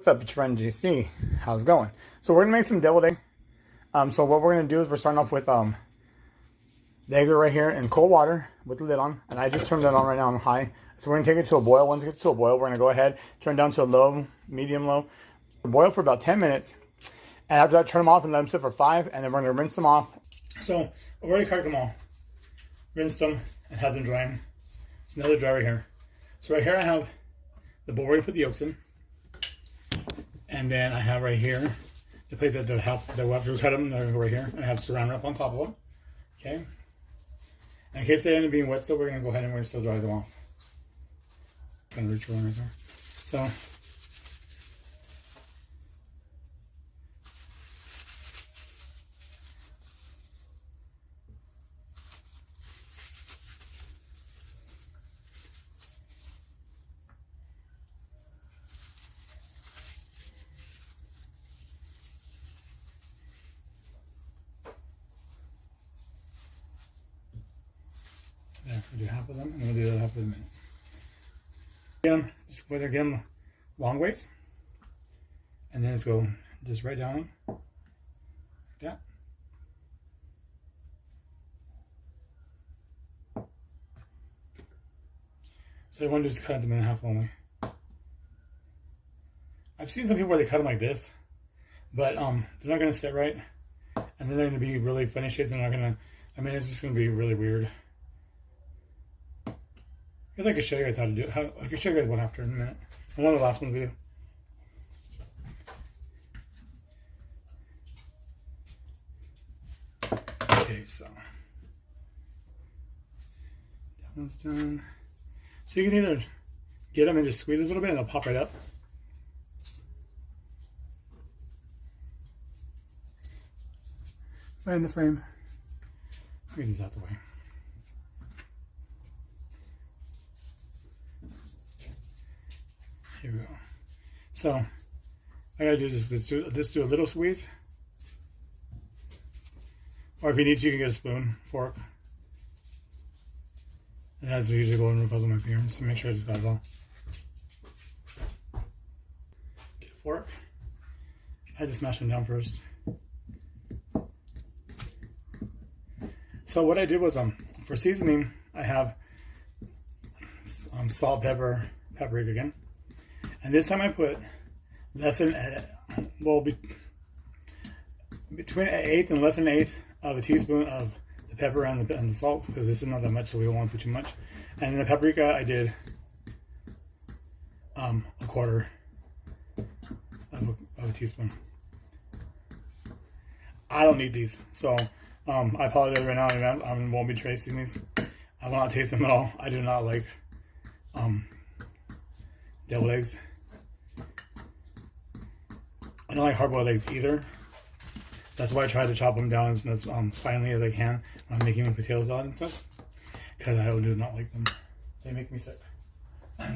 What's up, it's your friend JC. How's it going? So we're gonna make some deviled egg. So what we're gonna do is we're starting off with the egg right here in cold water with the lid on, and I just turned that on right now on high. So we're gonna take it to a boil. Once it gets to a boil, we're gonna go ahead, turn it down to a low, medium low, boil for about 10 minutes, and after that, turn them off and let them sit for 5, and then we're gonna rinse them off. So I've already cracked them all, rinsed them, and have them drying. So now they're dry right here. So right here I have the bowl where you put the yolks in. And then I have right here the plate that we'll have to cut them. They're going to go right here. I have Saran wrap on top of them. Okay. And in case they end up being wet still, we're going to go ahead and we're going to still dry them off. Going to reach for one right there. So. There, we'll do half of them, and we'll do the other half of them. Just get them long ways, and then let's go just right down like that. So I want to just cut them in half only. I've seen some people where they cut them like this, but they're not going to sit right, and then they're going to be really funny shapes. They're not going to. I mean, it's just going to be really weird. I guess I could show you guys how to do it. I could show you guys one after in a minute. And one of the last ones we do. Okay, so that one's done. So you can either get them and just squeeze a little bit and they'll pop right up. Right in the frame. Get these out the way. Here we go. So I gotta do is just do a little squeeze, or if you need to, you can get a spoon, fork. And that's usually go in the puzzle my finger just to make sure I just got it all. Get a fork. I had to smash them down first. So what I did was for seasoning, I have salt, pepper, paprika again. And this time I put less than, between an eighth and less than an eighth of a teaspoon of the pepper and the salt, because this is not that much, so we don't want to put too much. And the paprika, I did a quarter of a teaspoon. I don't need these, so I apologize right now in advance. I won't be tasting these. I will not taste them at all. I do not like deviled eggs. I don't like hard-boiled eggs either. That's why I try to chop them down as finely as I can when I'm making potato salad and stuff. Because I do not like them. They make me sick.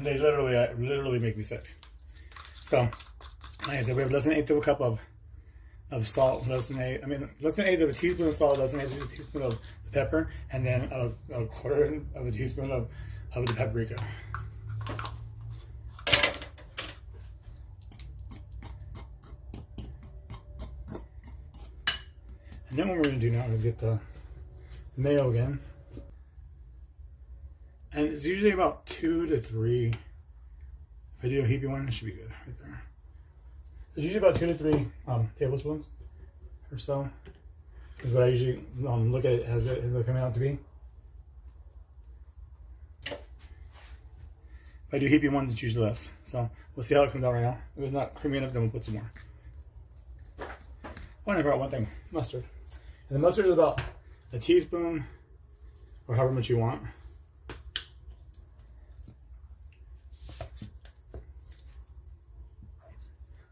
They literally make me sick. So, like I said, we have less than an eighth of a cup of salt, less than an eighth of a teaspoon of salt, less than an eighth of a teaspoon of the pepper, and then a quarter of a teaspoon of the paprika. And then what we're going to do now is get the mayo again. And it's usually about 2 to 3. If I do a heapy one, it should be good right there. It's usually about 2 to 3 tablespoons or so. Is what I usually look at it as they're coming out to be. If I do heapy ones, it's usually less. So we'll see how it comes out right now. If it's not creamy enough, then we'll put some more. Oh, and I forgot one thing, mustard. And the mustard is about a teaspoon, or however much you want.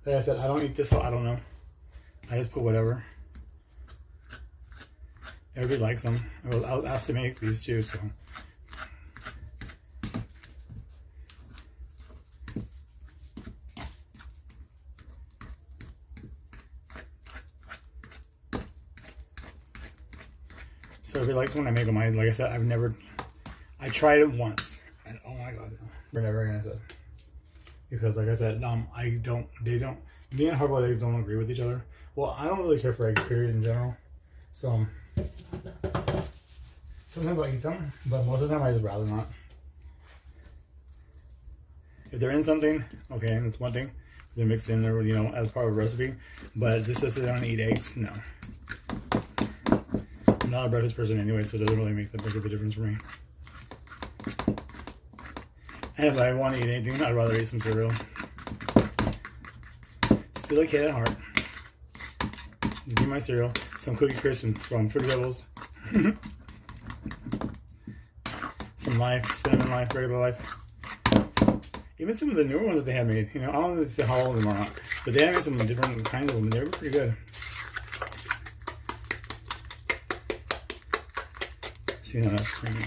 Like I said, I don't eat this, so I don't know. I just put whatever. Everybody likes them. I was asked to make these too, so. So if he likes when I make them, like I said, I tried it once, and oh my god, we're never gonna say. because, like I said, me and hard-boiled eggs don't agree with each other. Well, I don't really care for eggs, period, in general. So sometimes I'll eat them, but most of the time I just rather not. If they're in something, okay, that's one thing. If they're mixed in there, you know, as part of a recipe. But just to sit down and eat eggs, no. I'm not a breakfast person anyway, so it doesn't really make that big of a difference for me. And if I want to eat anything, I'd rather eat some cereal. Still a kid at heart. Just give me my cereal. Some Cookie Crisp from Fruity Pebbles. Some Life, Cinnamon Life, regular Life. Even some of the newer ones that they have made. You know, I don't know how old they are or not. But they have made some different kinds of them. They were pretty good. See how that's creamy.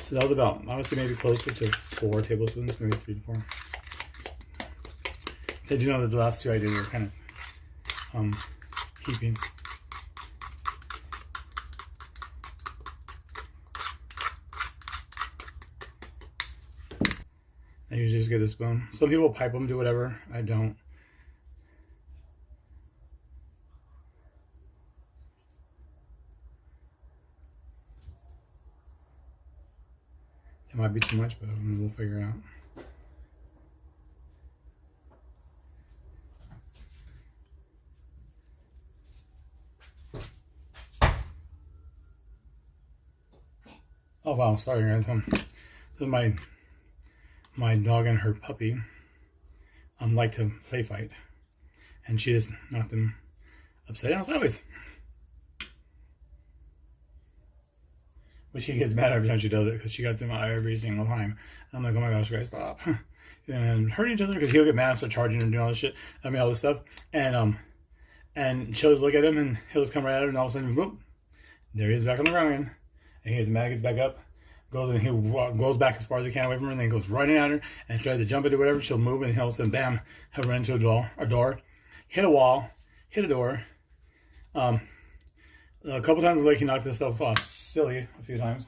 So that was about, I would say maybe closer to 4 tablespoons, maybe 3 to 4. Did you know that the last 2 I did were kind of heaping? I usually just get a spoon. Some people pipe them, do whatever. I don't. It might be too much, but we'll figure it out. Oh wow, sorry guys. So my dog and her puppy like to play fight, and she just knocked them upside down sideways. But she gets mad every time she does it because she got them out every single time. And I'm like, oh my gosh, guys, stop. And hurting each other because he'll get mad and start charging and doing all this shit. I mean, all this stuff. And she'll just look at him and he'll just come right at her, and all of a sudden, whoop, there he is back on the ground again. And he gets mad, gets back up, goes and he goes back as far as he can away from her, and then he goes running at her and tries to jump into whatever. She'll move, and all of a sudden, bam, he'll run into a door, hit a wall, hit a door. A couple times like he knocked himself silly a few times.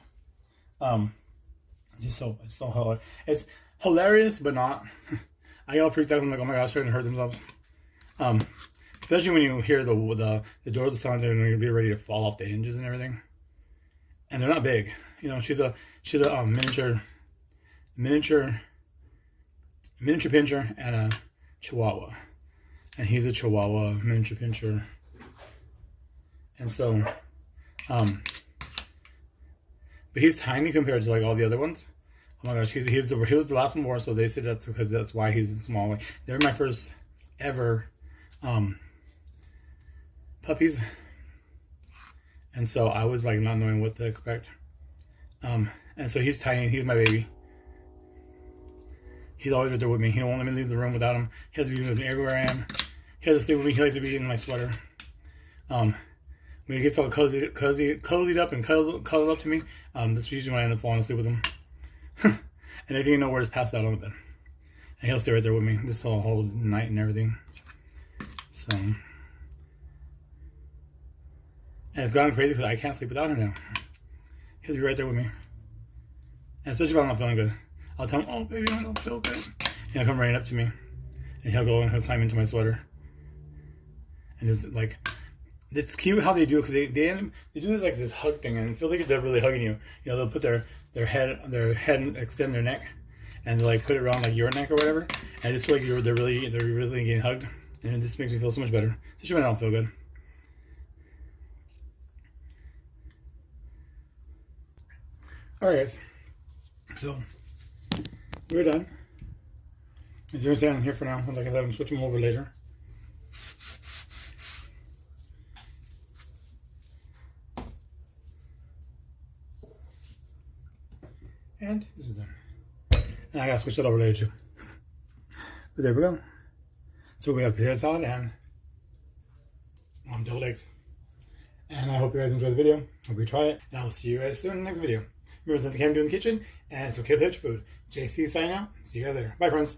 It's so hilarious. It's hilarious, but not. I get all freaked out. I'm like, oh my gosh, they're gonna hurt themselves. Especially when you hear the doors sound, they're gonna be ready to fall off the hinges and everything. And they're not big. You know, she's a miniature pincher and a Chihuahua, and he's a Chihuahua miniature pincher. And so, but he's tiny compared to like all the other ones. Oh my gosh, he was the last one born, so they said that's because that's why he's small. They're my first ever puppies, and so I was like not knowing what to expect. And so he's tiny. He's my baby. He's always right there with me. He won't let me leave the room without him. He has to be with me everywhere I am. He has to sleep with me. He likes to be in my sweater. When he gets all cozied up and cuddled up to me, that's usually when I end up falling asleep with him. And next thing you know, we're just passed out on the bed. And he'll stay right there with me this whole night and everything. So, and it's gotten crazy because I can't sleep without him now. He'll be right there with me. And especially if I'm not feeling good. I'll tell him, oh baby, I don't feel good. And he'll come running up to me. And he'll go and he'll climb into my sweater. And it's like, it's cute how they do it, because they do this like this hug thing, and it feels like they're really hugging you. You know, they'll put their head and extend their neck, and they'll like put it around like your neck or whatever, and it's like they're really getting hugged, and this makes me feel so much better, especially when I don't feel good. All right, guys. So we're done. As you understand, I'm here for now. Like I said, I'm switching them over later. And this is done. And I gotta switch it over later too. But there we go. So we have potato salad and deviled eggs. And I hope you guys enjoy the video. Hope you try it. And I'll see you guys soon in the next video. Remember, there's nothing I can do in the kitchen, and it's okay to play with your food. JC signing out. See you guys later. Bye, friends.